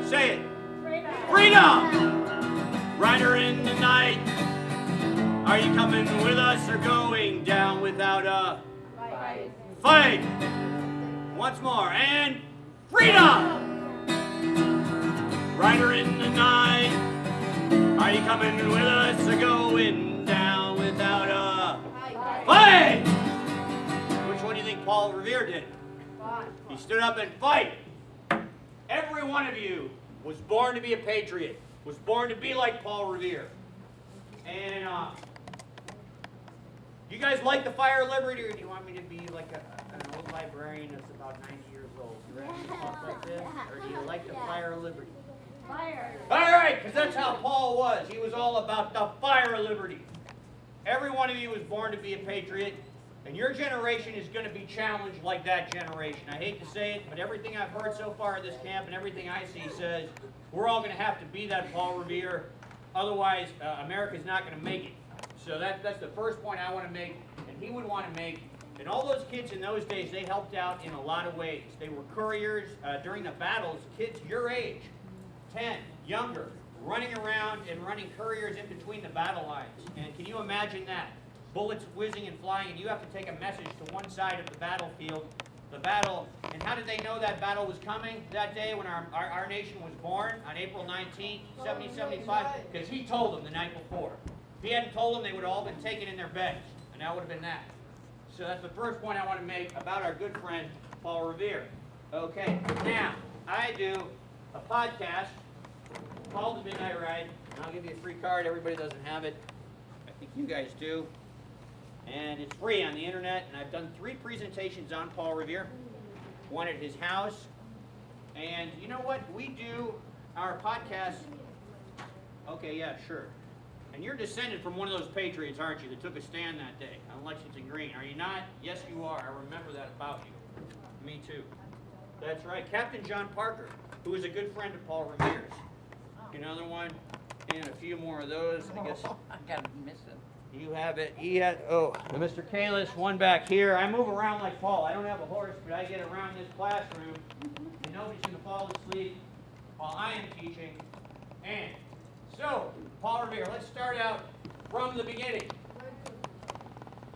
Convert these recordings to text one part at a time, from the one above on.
Say it. Freedom! Rider in the night. Are you coming with us or going down without a fight? Fight! Once more. And freedom! Rider in the night. Are you coming with us or going down without a fight? Which one do you think Paul Revere did? He stood up and fight. Every one of you was born to be a patriot, was born to be like Paul Revere. And you guys like the fire of liberty, or do you want me to be like an old librarian that's about 90 years old? You ready to talk like this? Or do you like the fire of liberty? Fire. All right, because that's how Paul was. He was all about the fire of liberty. Every one of you was born to be a patriot, and your generation is going to be challenged like that generation. I hate to say it, but everything I've heard so far at this camp and everything I see says we're all going to have to be that Paul Revere. Otherwise, America's not going to make it. So that's the first point I want to make, and he would want to make. And all those kids in those days, they helped out in a lot of ways. They were couriers during the battles. Kids your age, 10, younger, running around and running couriers in between the battle lines. And can you imagine that? Bullets whizzing and flying, and you have to take a message to one side of the battlefield, the battle. And how did they know that battle was coming that day when our nation was born on April 19th, 1775? Because he told them the night before. If he hadn't told them, they would have all been taken in their beds, and that would have been that. So that's the first point I want to make about our good friend, Paul Revere. Okay, now, I do a podcast called The Midnight Ride, and I'll give you a free card. Everybody doesn't have it. I think you guys do. And it's free on the internet, and I've done 3 presentations on Paul Revere. One at his house. And you know what? We do our podcast. Okay, yeah, sure. And you're descended from one of those patriots, aren't you, that took a stand that day on Lexington Green. Are you not? Yes, you are. I remember that about you. Me too. That's right. Captain John Parker, who is a good friend of Paul Revere's. Another one, and a few more of those. I guess I gotta miss it. you have it. He had, Mr. Kalis, one back here. I move around like Paul. I don't have a horse, but I get around this classroom, and nobody's going to fall asleep while I am teaching. And so, Paul Revere, let's start out from the beginning.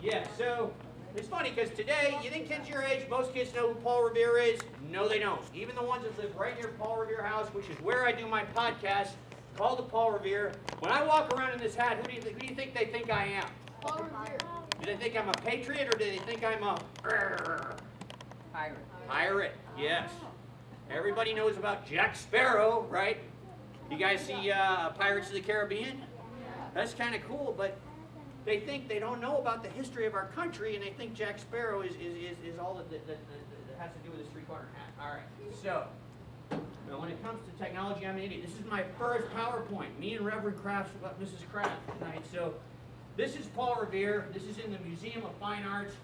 Yeah, so it's funny because today, you think kids your age, most kids know who Paul Revere is? No, they don't. Even the ones that live right near Paul Revere house, which is where I do my podcast, called the Paul Revere. When I walk around in this hat, who do you think they think I am? Paul Revere. Do they think I'm a patriot, or do they think I'm a Pirate. pirate? Yes. Everybody knows about Jack Sparrow, right? You guys see Pirates of the Caribbean? That's kind of cool, but they think they don't know about the history of our country, and they think Jack Sparrow is all that has to do with this three-corner hat. All right, so when it comes to technology, I'm an idiot. This is my first PowerPoint. Me and Reverend Mrs. Kraft tonight. So this is Paul Revere. This is in the Museum of Fine Arts.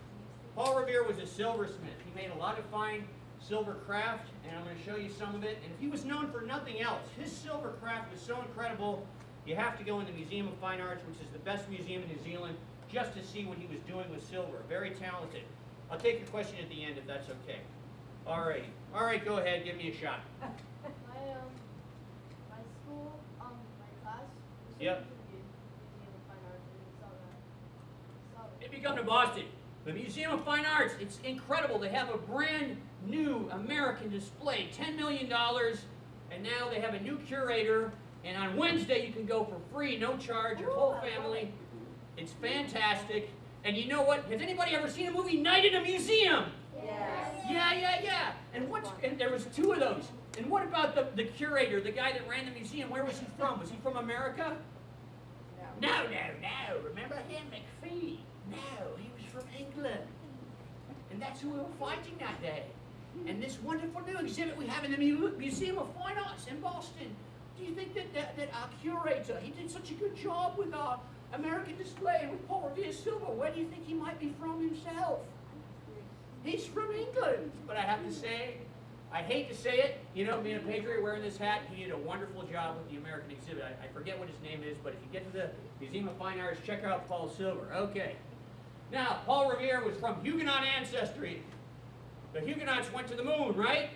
Paul Revere was a silversmith. He made a lot of fine silver craft, and I'm going to show you some of it. And he was known for nothing else. His silver craft was so incredible, you have to go in the Museum of Fine Arts, which is the best museum in New Zealand, just to see what he was doing with silver. Very talented. I'll take your question at the end if that's okay. All right, go ahead, give me a shot. My school, my class. Yep. Museum of Fine Arts, and we saw that. If you come to Boston, the Museum of Fine Arts, it's incredible. They have a brand new American display, $10 million, and now they have a new curator, and on Wednesday you can go for free, no charge, your whole family. It's fantastic. And you know what? Has anybody ever seen a movie, Night in a Museum? Yes. Yeah. And there was 2 of those. And what about the curator, the guy that ran the museum? Where was he from? Was he from America? No. Remember him, McPhee? No, he was from England. And that's who we were fighting that day. And this wonderful new exhibit we have in the Museum of Fine Arts in Boston. Do you think that our curator, he did such a good job with our American display and with Paul Revere silver? Where do you think he might be from himself? He's from England. But I have to say, I hate to say it, you know, being a patriot wearing this hat, he did a wonderful job with the American exhibit. I forget what his name is, but if you get to the Museum of Fine Arts, check out Paul Silver. Okay. Now, Paul Revere was from Huguenot ancestry. The Huguenots went to the moon, right?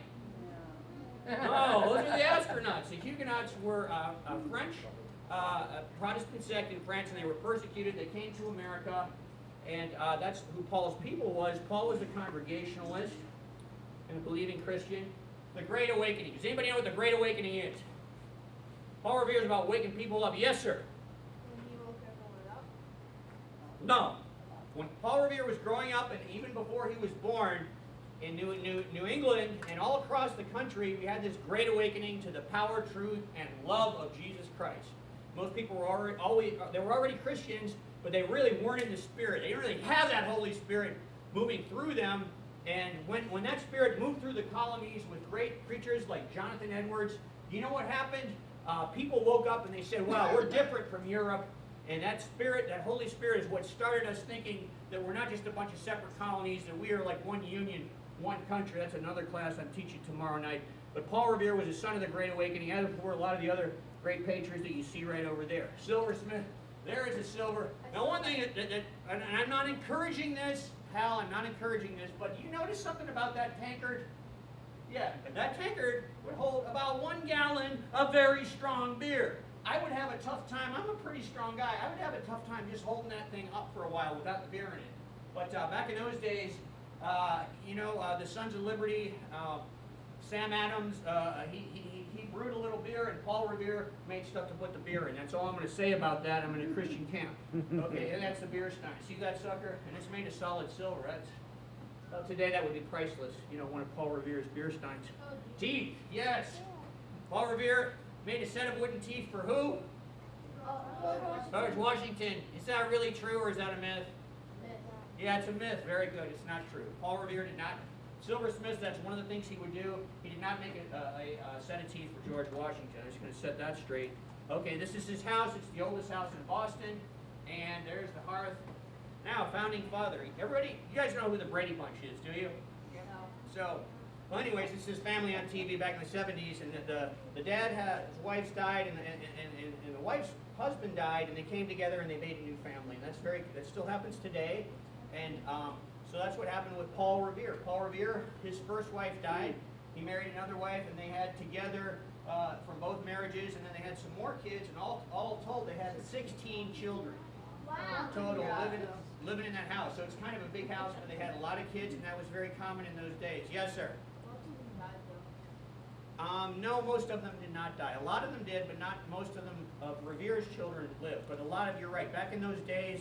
No, those are the astronauts. The Huguenots were French, Protestant sect in France, and they were persecuted. They came to America, and that's who Paul's people was. Paul was a Congregationalist and a believing Christian. The Great Awakening. Does anybody know what the Great Awakening is? Paul Revere is about waking people up. Yes, sir. When he woke everyone up. No. When Paul Revere was growing up, and even before he was born, in New England and all across the country, we had this great awakening to the power, truth, and love of Jesus Christ. Most people were already Christians, but they really weren't in the Spirit. They didn't really have that Holy Spirit moving through them. And when that Spirit moved through the colonies with great preachers like Jonathan Edwards, you know what happened? People woke up and they said, wow, we're different from Europe. And that Spirit, that Holy Spirit is what started us thinking that we're not just a bunch of separate colonies, that we are like one union, one country. That's another class I'm teaching tomorrow night. But Paul Revere was a son of the Great Awakening, as were a lot of the other great patriots that you see right over there. Silversmith, there is a silver. Now one thing, and I'm not encouraging this, Hal, I'm not encouraging this, but you notice something about that tankard? Yeah, that tankard would hold about 1 gallon of very strong beer. I would have a tough time. I'm a pretty strong guy. I would have a tough time just holding that thing up for a while without the beer in it. But back in those days, the Sons of Liberty, Sam Adams, he brewed a little beer, and Paul Revere made stuff to put the beer in. That's all I'm going to say about that. I'm in a Christian camp. Okay, and that's the beer stein. See that sucker? And it's made of solid silver. Today that would be priceless. One of Paul Revere's beer steins. Teeth, yes. Paul Revere made a set of wooden teeth for who? George Washington. Is that really true, or is that a myth? Yeah, it's a myth. Very good. It's not true. Paul Revere did not. Silversmith, that's one of the things he would do. He did not make a set of teeth for George Washington. I'm just going to set that straight. Okay, this is his house. It's the oldest house in Boston. And there's the hearth. Now, founding father. Everybody, you guys know who the Brady Bunch is, do you? Yeah. So, well, anyways, it's his family on TV back in the 70s, and the dad his wife's died, and the wife's husband died, and they came together and they made a new family, and that still happens today, and so that's what happened with Paul Revere. Paul Revere, his first wife died. He married another wife, and they had together from both marriages, and then they had some more kids, and all told they had 16 children. Wow. Total living in that house. So it's kind of a big house, but they had a lot of kids, and that was very common in those days. Yes, sir. Most of them died, though. No, most of them did not die. A lot of them did, but not most of them of Revere's children lived. But a lot of, you're right, back in those days,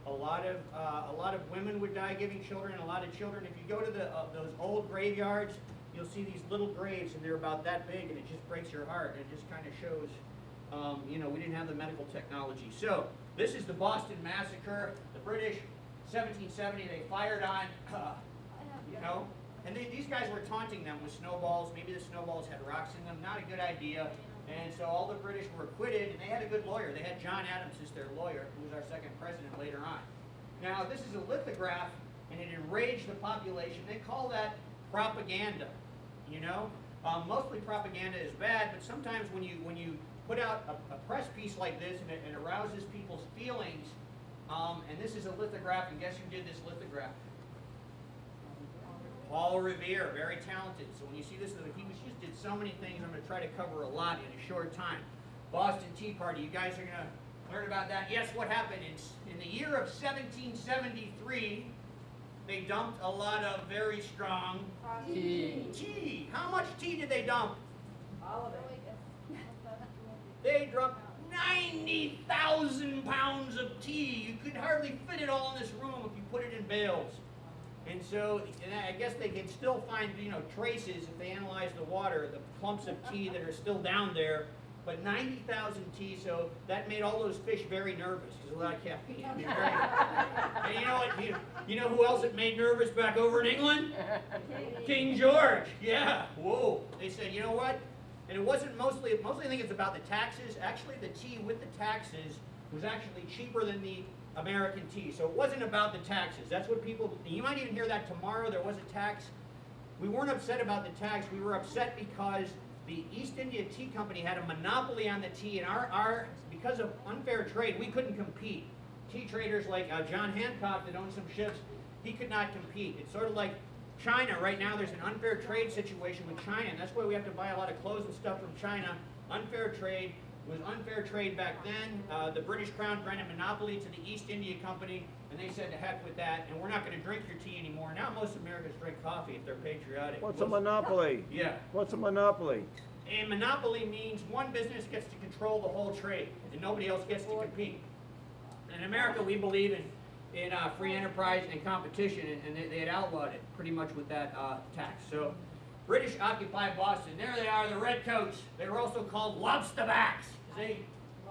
a lot of women would die giving children, a lot of children. If you go to those old graveyards, you'll see these little graves, and they're about that big, and it just breaks your heart. It just kind of shows, we didn't have the medical technology. So this is the Boston Massacre. The British, 1770, they fired on, and these guys were taunting them with snowballs. Maybe the snowballs had rocks in them. Not a good idea. And so all the British were acquitted, and they had a good lawyer. They had John Adams as their lawyer, who was our second president later on. Now, this is a lithograph, and it enraged the population. They call that propaganda, Mostly propaganda is bad, but sometimes when you put out a press piece like this, and it arouses people's feelings, and this is a lithograph, and guess who did this lithograph? Paul Revere, very talented. So when you see this, he just did so many things. I'm going to try to cover a lot in a short time. Boston Tea Party, you guys are going to learn about that. Yes, what happened? In the year of 1773, they dumped a lot of very strong tea. How much tea did they dump? All of it. They dumped 90,000 pounds of tea. You could hardly fit it all in this room if you put it in bales. And so, I guess they can still find, traces if they analyze the water, the clumps of tea that are still down there. But 90,000 tea, so that made all those fish very nervous because a lot of caffeine. And you know what? You know who else it made nervous back over in England? King George. Yeah. Whoa. They said, you know what? And it wasn't mostly I think it's about the taxes. Actually, the tea with the taxes was actually cheaper than the American tea. So it wasn't about the taxes. That's what people, you might even hear that tomorrow, there was a tax. We weren't upset about the tax. We were upset because the East India Tea Company had a monopoly on the tea, and because of unfair trade, we couldn't compete. Tea traders like John Hancock that owned some ships, he could not compete. It's sort of like China, right now there's an unfair trade situation with China, and that's why we have to buy a lot of clothes and stuff from China. Unfair trade. It was unfair trade back then. The British Crown granted monopoly to the East India Company, and they said to heck with that, and we're not going to drink your tea anymore. Now most Americans drink coffee if they're patriotic. What's a monopoly? Yeah. What's a monopoly? A monopoly means one business gets to control the whole trade, and nobody else gets to compete. In America, we believe in free enterprise and competition, and they had outlawed it pretty much with that tax. So British occupied Boston. There they are, the redcoats. They were also called lobsterbacks. They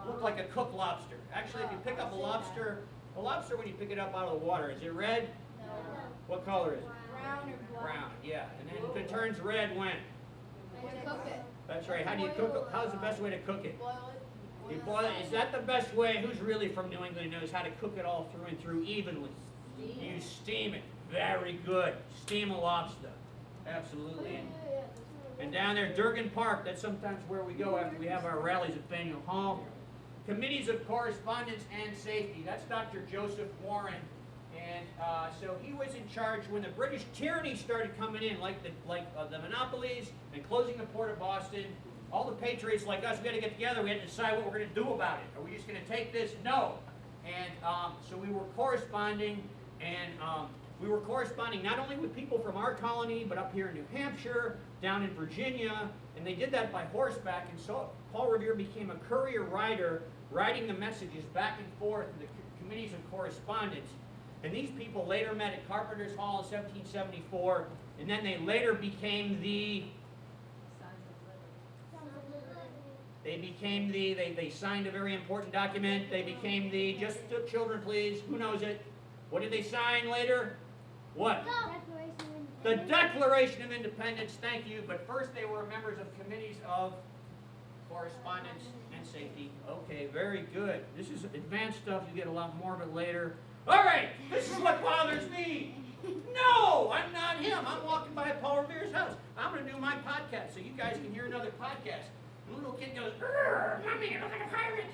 look like a cooked lobster. Actually, if you pick up a lobster when you pick it up out of the water, is it red? No. What color is it? Brown or black. Brown, yeah. And then it turns red when? When you cook it. That's right. How do you cook it? How's the best way to cook it? Boil it. You boil it. Is that the best way? Who's really from New England knows how to cook it all through and through evenly? You steam it. Very good. Steam a lobster. Absolutely. And down there, Durgan Park, that's sometimes where we go after we have our rallies at Faneuil Hall. Committees of Correspondence and Safety. That's Dr. Joseph Warren. And so he was in charge when the British tyranny started coming in, like the monopolies and closing the port of Boston. All the patriots like us, we had to get together. We had to decide what we're going to do about it. Are we just going to take this? No. And so we were corresponding, and we were corresponding not only with people from our colony, but up here in New Hampshire, down in Virginia, and they did that by horseback. And so Paul Revere became a courier rider, writing the messages back and forth to the committees of correspondence. And these people later met at Carpenter's Hall in 1774, and then they later became the they signed a very important document. They became the, just the children please, who knows it? What did they sign later? What? The Declaration of Independence, thank you. But first they were members of committees of correspondence and safety. Okay, very good. This is advanced stuff. You get a lot more of it later. All right, this is what bothers me. No, I'm not him. I'm walking by Paul Revere's house. I'm going to do my podcast so you guys can hear another podcast. The little kid goes, Mommy, I look like a pirate.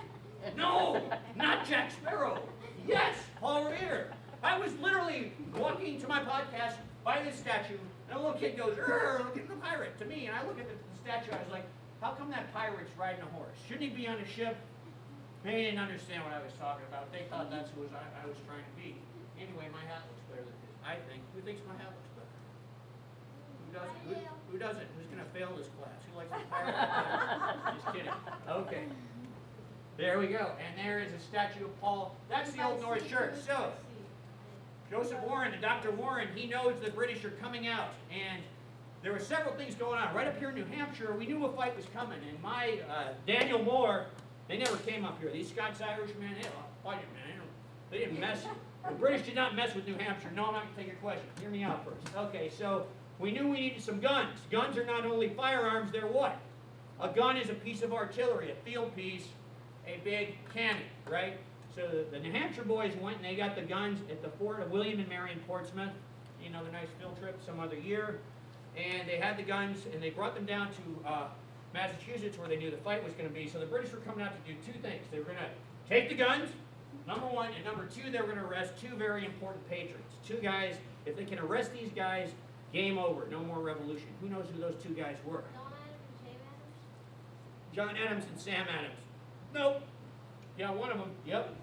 No, not Jack Sparrow. Yes, Paul Revere. I was literally walking to my podcast by this statue, and a little kid goes, look at the pirate, to me. And I look at the statue, I was like, how come that pirate's riding a horse? Shouldn't he be on a ship? They didn't understand what I was talking about. They thought that's who I was trying to be. Anyway, my hat looks better than his, I think. Who thinks my hat looks better? Who doesn't? Who doesn't? Who's going to fail this class? Who likes the pirate? Just kidding. Okay. There we go. And there is a statue of Paul. That's the Old North Church. So, Joseph Warren, the Dr. Warren, he knows the British are coming out. And there were several things going on. Right up here in New Hampshire, we knew a fight was coming. And my Daniel Moore, they never came up here. These Scots-Irishmen, they don't fight it, man. They didn't mess. The British did not mess with New Hampshire. No, I'm not going to take your question. Hear me out first. Okay, so we knew we needed some guns. Guns are not only firearms, they're what? A gun is a piece of artillery, a field piece, a big cannon, right? So the New Hampshire boys went and they got the guns at the fort of William and Mary in Portsmouth. You know, the nice field trip some other year. And they had the guns and they brought them down to Massachusetts where they knew the fight was going to be. So the British were coming out to do two things. They were going to take the guns, number one, and number two, they were going to arrest two very important patriots. Two guys, if they can arrest these guys, game over, no more revolution. Who knows who those two guys were? John Adams and Sam Adams. Nope. Yeah, one of them. Yep.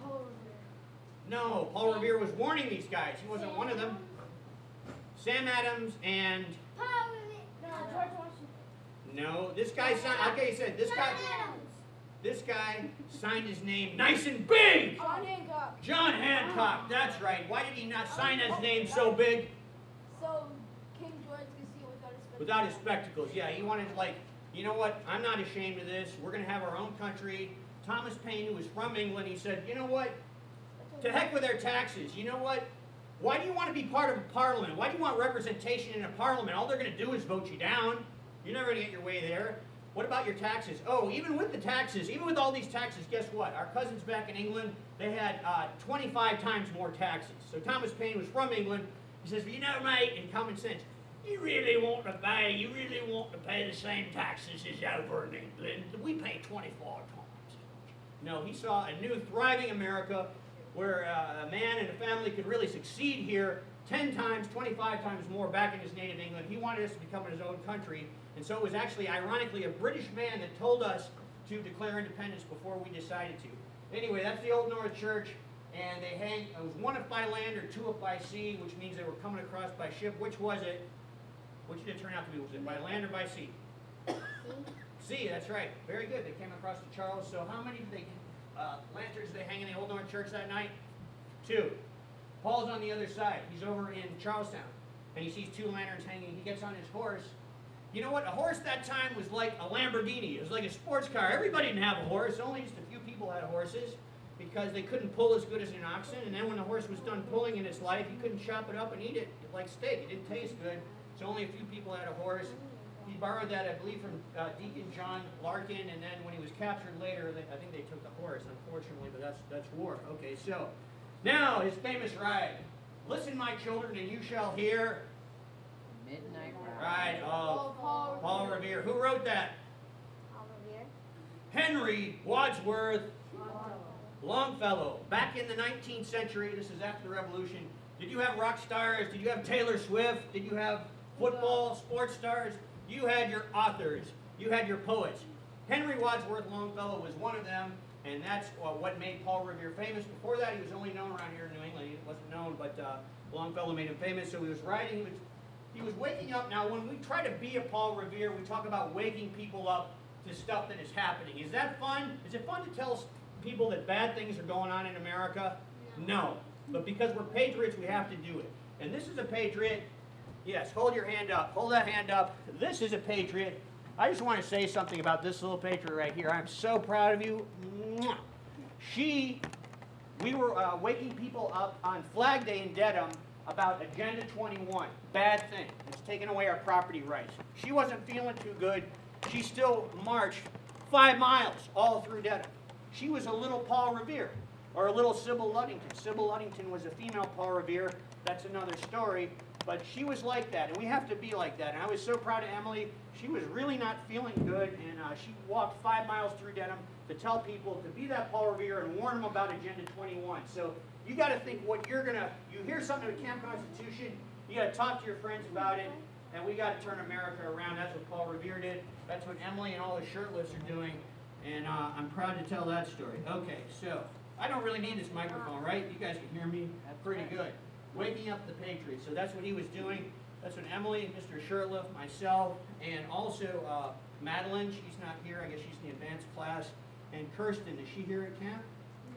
Paul Revere. No, Paul Revere was warning these guys. He wasn't one of them. Sam Adams and... Paul Revere. No, George Washington. No, this guy signed... Okay, he said this guy... Adams. This guy signed his name nice and big. John Hancock. John Hancock, that's right. Why did he not sign his name so big? So King George could see without his spectacles. Without his spectacles. Yeah, he wanted like, you know what? I'm not ashamed of this. We're going to have our own country. Thomas Paine, who was from England, he said, you know what? To heck with their taxes. You know what? Why do you want to be part of a parliament? Why do you want representation in a parliament? All they're going to do is vote you down. You're never going to get your way there. What about your taxes? Oh, even with the taxes, even with all these taxes, guess what? Our cousins back in England, they had 25 times more taxes. So Thomas Paine was from England. He says, you know, mate, in common sense, you really want to pay the same taxes as over in England. We pay 24 times. No, he saw a new thriving America where a man and a family could really succeed here, 10 times, 25 times more back in his native England. He wanted us to become his own country. And so it was actually, ironically, a British man that told us to declare independence before we decided to. Anyway, that's the Old North Church. And they hang, it was one up by land or two up by sea, which means they were coming across by ship. Which was it? Which did it turn out to be? Was it by land or by sea? Sea, that's right. Very good. They came across the Charles. So how many did they, lanterns did they hang in the Old North Church that night? 2. Paul's on the other side. He's over in Charlestown. And he sees 2 lanterns hanging. He gets on his horse. You know what? A horse that time was like a Lamborghini. It was like a sports car. Everybody didn't have a horse. Only just a few people had horses because they couldn't pull as good as an oxen. And then when the horse was done pulling in its life, he couldn't chop it up and eat it like steak. It didn't taste good. So only a few people had a horse. He borrowed that, I believe, from Deacon John Larkin, and then when he was captured later, I think they took the horse, unfortunately, but that's war. Okay, so now his famous ride. Listen, my children, and you shall hear. Midnight Ride Ride. of Paul Revere. Who wrote that? Paul Revere. Henry Wadsworth Longfellow. Back in the 19th century, this is after the Revolution, did you have rock stars? Did you have Taylor Swift? Did you have football, sports stars? You had your authors. You had your poets. Henry Wadsworth Longfellow was one of them, and that's what made Paul Revere famous. Before that, he was only known around here in New England. He wasn't known, but Longfellow made him famous. So he was writing. He was waking up. Now, when we try to be a Paul Revere, we talk about waking people up to stuff that is happening. Is that fun? Is it fun to tell people that bad things are going on in America? No. But because we're patriots, we have to do it. And this is a patriot. Yes, hold your hand up. Hold that hand up. This is a patriot. I just want to say something about this little patriot right here. I'm so proud of you. Mwah. We were waking people up on Flag Day in Dedham about Agenda 21. Bad thing. It's taking away our property rights. She wasn't feeling too good. She still marched 5 miles all through Dedham. She was a little Paul Revere, or a little Sybil Ludington. Sybil Ludington was a female Paul Revere. That's another story. But she was like that, and we have to be like that. And I was so proud of Emily. She was really not feeling good, and she walked 5 miles through Dedham to tell people to be that Paul Revere and warn them about Agenda 21. So you got to think what you're going to, you hear something at Camp Constitution, you got to talk to your friends about it, and we got to turn America around. That's what Paul Revere did. That's what Emily and all the shirtless are doing, and I'm proud to tell that story. Okay, so I don't really need this microphone, right? You guys can hear me pretty good. Waking up the Patriots. So that's what he was doing. That's what Emily, Mr. Shirtliff, myself, and also Madeline, she's not here. I guess she's in the advanced class. And Kirsten, is she here at camp?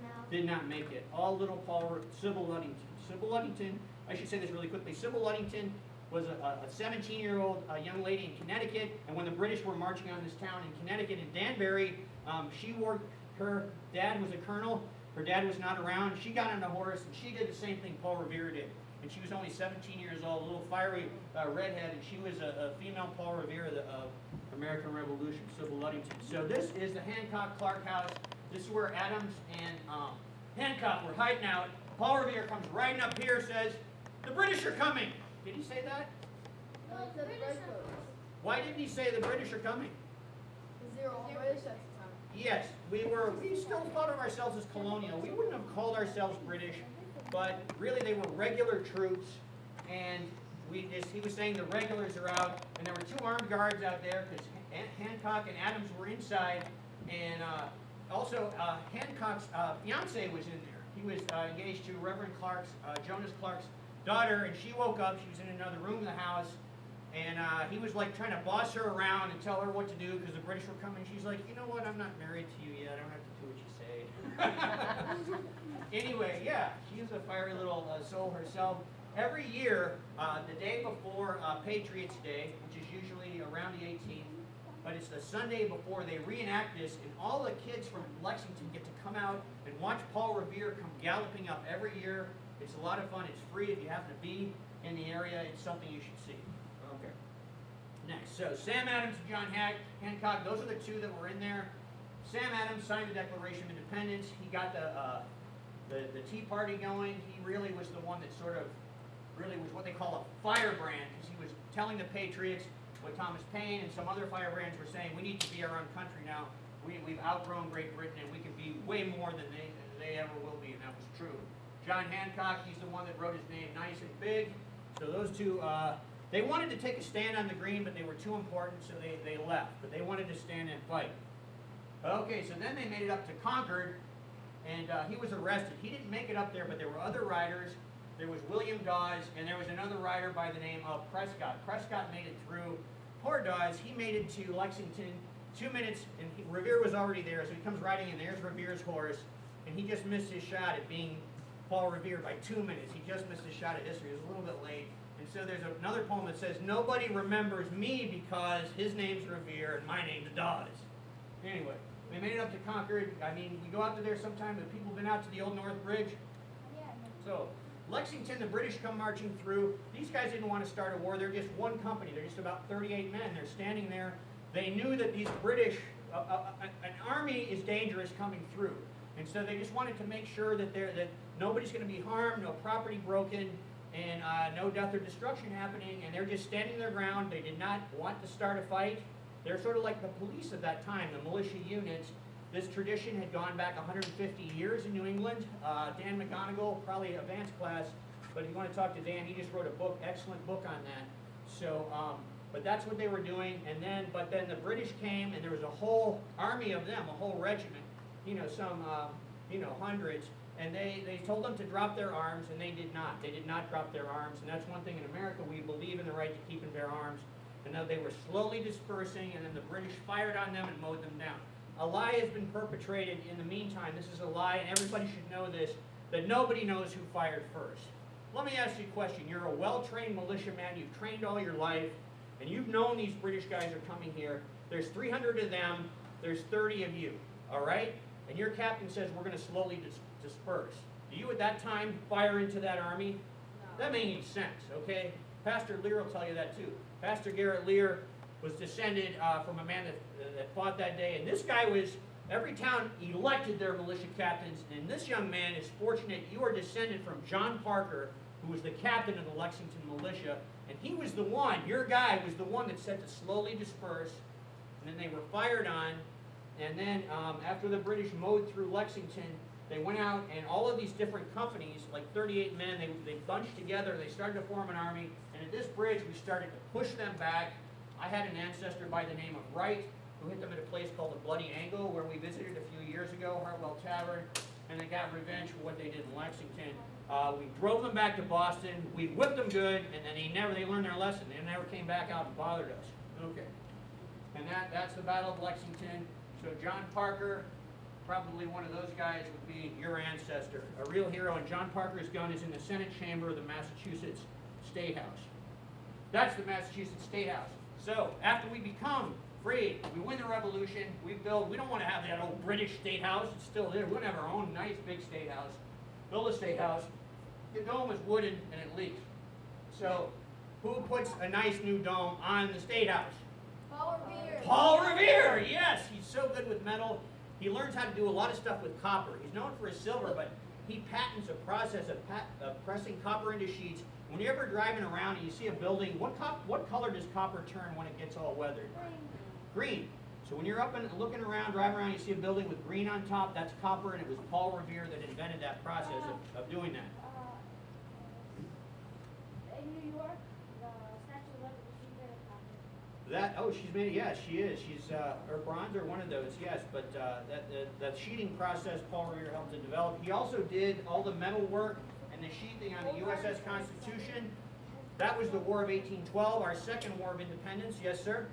No. Did not make it. All little Sybil Ludington. Sybil Ludington, I should say this really quickly. Sybil Ludington was a 17-year-old young lady in Connecticut, and when the British were marching on this town in Connecticut, in Danbury, her dad was a colonel. Her dad was not around. She got on a horse, and she did the same thing Paul Revere did. And she was only 17 years old, a little fiery redhead, and she was a female Paul Revere of the American Revolution, Sybil Ludington. So this is the Hancock-Clark House. This is where Adams and Hancock were hiding out. Paul Revere comes riding up here, says, "The British are coming." Did he say that? No, he said British. Why didn't he say the British are coming? Because they were all British at the time. Yes, we still thought of ourselves as colonial. We wouldn't have called ourselves British, but really they were regular troops, and he was saying the regulars are out, and there were 2 armed guards out there because Hancock and Adams were inside, and also Hancock's fiance was in there. He was engaged to Reverend Jonas Clark's daughter, and she woke up. She was in another room in the house, and he was like trying to boss her around and tell her what to do because the British were coming. She's like, "You know what? I'm not married to you yet. I don't have to do what you say." Anyway, yeah, she's a fiery little soul herself. Every year, the day before Patriots Day, which is usually around the 18th, but it's the Sunday before, they reenact this, and all the kids from Lexington get to come out and watch Paul Revere come galloping up every year. It's a lot of fun. It's free if you happen to be in the area. It's something you should see. Okay. Next, so Sam Adams and John Hancock, those are the 2 that were in there. Sam Adams signed the Declaration of Independence. He got the Tea Party going. He really was the one that really was what they call a firebrand, because he was telling the Patriots what Thomas Paine and some other firebrands were saying: we need to be our own country now. We've outgrown Great Britain, and we can be way more than they ever will be, and that was true. John Hancock, he's the one that wrote his name nice and big. So those two, they wanted to take a stand on the green, but they were too important, so they left. But they wanted to stand and fight. Okay, so then they made it up to Concord, and he was arrested. He didn't make it up there, but there were other riders. There was William Dawes, and there was another rider by the name of Prescott. Prescott made it through. Poor Dawes, he made it to Lexington, 2 minutes, and Revere was already there, so he comes riding in. There's Revere's horse, and he just missed his shot at being Paul Revere by 2 minutes. He just missed his shot at history. It was a little bit late. And so there's another poem that says, nobody remembers me because his name's Revere and my name's Dawes. Anyway, they made it up to Concord. I mean, we go out to there sometime. Have people been out to the Old North Bridge? Yeah. So, Lexington, the British come marching through. These guys didn't want to start a war. They're just one company. They're just about 38 men. They're standing there. They knew that these British, an army is dangerous coming through. And so they just wanted to make sure that nobody's going to be harmed, no property broken, and no death or destruction happening. And they're just standing their ground. They did not want to start a fight. They're sort of like the police of that time, the militia units. This tradition had gone back 150 years in New England. Dan McGonigal, probably advanced class, but if you want to talk to Dan, he just wrote a book, excellent book on that. So, but that's what they were doing. And then, but then the British came, and there was a whole army of them, a whole regiment, hundreds. And they told them to drop their arms, and they did not. They did not drop their arms. And that's one thing in America, we believe in the right to keep and bear arms. And now they were slowly dispersing, and then the British fired on them and mowed them down. A lie has been perpetrated in the meantime. This is a lie, and everybody should know this, that nobody knows who fired first. Let me ask you a question. You're a well-trained militiaman. You've trained all your life, and you've known these British guys are coming here. There's 300 of them. There's 30 of you, all right? And your captain says we're going to slowly disperse. Do you at that time fire into that army? No. That made any sense, okay? Pastor Lear will tell you that too. Pastor Garrett Lear was descended from a man that fought that day. And this guy was, every town elected their militia captains. And this young man is fortunate. You are descended from John Parker, who was the captain of the Lexington militia. And he was the one, your guy was the one that said to slowly disperse. And then they were fired on. And then after the British mowed through Lexington, they went out, and all of these different companies, like 38 men, they bunched together. They started to form an army. And at this bridge, we started to push them back. I had an ancestor by the name of Wright who hit them at a place called the Bloody Angle, where we visited a few years ago, Hartwell Tavern, and they got revenge for what they did in Lexington. We drove them back to Boston. We whipped them good, and then they learned their lesson. They never came back out and bothered us. Okay. And that's the Battle of Lexington. So John Parker, probably one of those guys would be your ancestor, a real hero. And John Parker's gun is in the Senate chamber of the Massachusetts State House. That's the Massachusetts State House. So after we become free, we win the revolution, we don't want to have that old British State House. It's still there. We want to have our own nice big State House. Build a State House. The dome is wooden and it leaks. So who puts a nice new dome on the State House? Paul Revere. Paul Revere, yes. He's so good with metal. He learns how to do a lot of stuff with copper. He's known for his silver, but he patents a process of pressing copper into sheets. When you're ever driving around and you see a building, what color does copper turn when it gets all weathered? Green. So when you're up and looking around, driving around, you see a building with green on top, that's copper, and it was Paul Revere that invented that process of doing that. In New York, the Statue of Liberty, she's made of copper. She's made it, yes, she is. She's, or bronze or one of those, yes, but that sheeting process Paul Revere helped to develop. He also did all the metal work and the sheathing on the USS Constitution. That was the War of 1812, our second War of Independence. Yes, sir?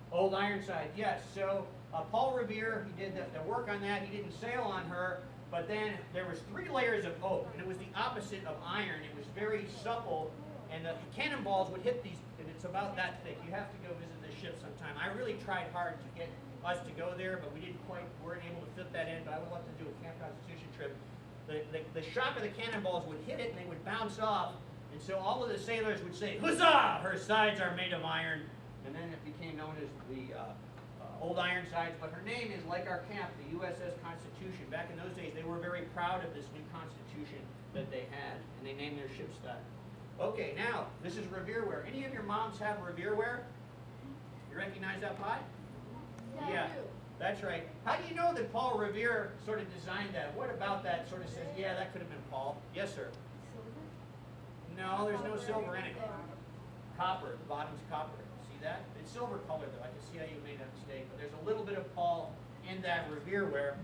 Old Ironside, yes. So Paul Revere, he did the work on that. He didn't sail on her, but then there was 3 layers of oak, and it was the opposite of iron. It was very supple, and the cannonballs would hit these, and it's about that thick. You have to go visit the ship sometime. I really tried hard to get us to go there, but we weren't able to fit that in, but I would love to do a Camp Constitution trip. The shock of the cannonballs would hit it, and they would bounce off, and so all of the sailors would say, "Huzzah! Her sides are made of iron." And then it became known as the Old Ironsides, but her name is like our camp, the USS Constitution. Back in those days, they were very proud of this new Constitution that they had, and they named their ships that. Okay, now, this is Revereware. Any of your moms have Revereware? You recognize that pie? Yeah. That's That's right. How do you know that Paul Revere sort of designed that? What about that sort of says, yeah, that could have been Paul? Yes, sir. No, there's no silver in it. Copper. The bottom's copper. See that? It's silver colored though. I can see how you made that mistake. But there's a little bit of Paul in that Revere ware.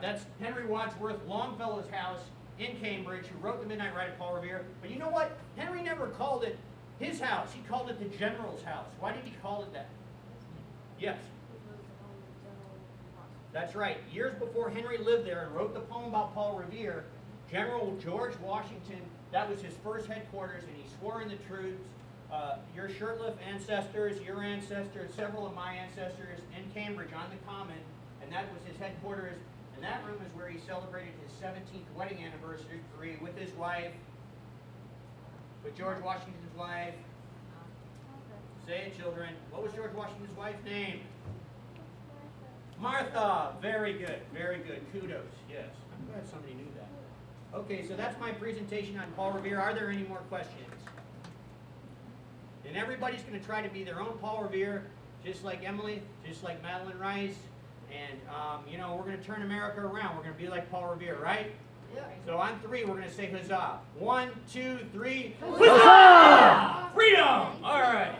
That's Henry Wadsworth Longfellow's house in Cambridge, who wrote the Midnight Ride of Paul Revere. But you know what? Henry never called it his house. He called it the General's house. Why did he call it that? Yes. That's right. Years before Henry lived there and wrote the poem about Paul Revere, General George Washington, that was his first headquarters, and he swore in the troops, your shirtlift ancestors, your ancestors, several of my ancestors in Cambridge on the Common, and that was his headquarters. And that room is where he celebrated his 17th wedding anniversary with his wife, with George Washington's wife. Say it, children. What was George Washington's wife's name? Martha. Very good. Very good. Kudos. Yes. I'm glad somebody knew that. Okay, so that's my presentation on Paul Revere. Are there any more questions? And everybody's going to try to be their own Paul Revere, just like Emily, just like Madeline Rice. And, you know, we're going to turn America around. We're going to be like Paul Revere, right? Yeah. So on three, we're going to say huzzah. 1, 2, 3. Huzzah! Freedom! All right.